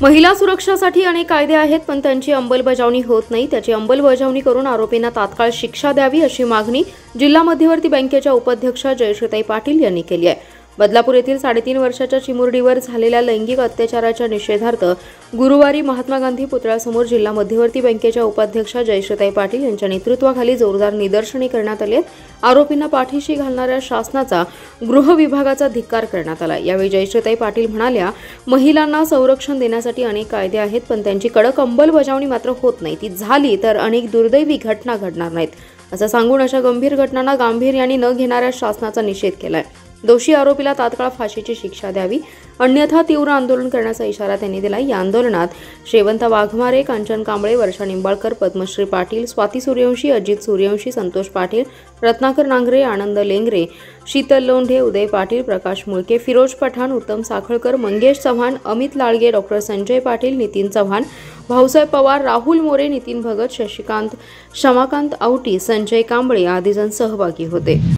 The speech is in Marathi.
महिला सुरक्षेसाठी अनेक कायदे आहेत, पण त्यांची अंमलबजावणी होत नाही। त्याची अंमलबजावणी करून आरोपींना तात्काळ शिक्षा द्यावी अशी मागणी जिल्हा मध्यवर्ती बँकेच्या उपाध्यक्ष जयश्रीताई पाटील यांनी केली आहे। बदलापूर येथील 3.5 वर्षाच्या चिमुरडीवर झालेल्या लैंगिक अत्याचाराच्या निषेधार्थ गुरुवारी महात्मा गांधी पुतळ्यासमोर जिल्हा मध्यवर्ती बँकेच्या उपाध्यक्ष जयश्रीताई पाटील यांच्या नेतृत्वाखाली जोरदार निदर्शने करण्यात आली आहेत। आरोपींना पाठीशी घालणाऱ्या शासनाचा गृह विभागाचा धिक्कार करण्यात आला। यावेळी जयश्रीताई पाटील म्हणाल्या, महिलांना संरक्षण देण्यासाठी अनेक कायदे आहेत, पण त्यांची कडक अंमलबजावणी मात्र होत नाही। ती झाली तर अनेक दुर्दैवी घटना घडणार नाहीत असं सांगून अशा गंभीर घटनांना गांभीर्याने न घेणाऱ्या शासनाचा निषेध केलाय। दोषी आरोपीला तात्काळ फाशीची शिक्षा द्यावी, अन्यथा तीव्र आंदोलन करण्याचा इशारा त्यांनी दिला। या आंदोलनात शेवंत वाघमारे, कांचन कांबळे, वर्षा निंबाळकर, पद्मश्री पाटील, स्वाती सूर्यवंशी, अजित सूर्यवंशी, संतोष पाटील, रत्नाकर नांगरे, आनंद लेंगरे, शीतल लोंढे, उदय पाटील, प्रकाश मुळके, फिरोज पठाण, उत्तम साखळकर, मंगेश चव्हाण, अमित लाळगे, डॉक्टर संजय पाटील, नितीन चव्हाण, भाऊसाहेब पवार, राहुल मोरे, नितीन भगत, शशिकांत, शमाकांत आवटी, संजय कांबळे आदी जण सहभागी होते।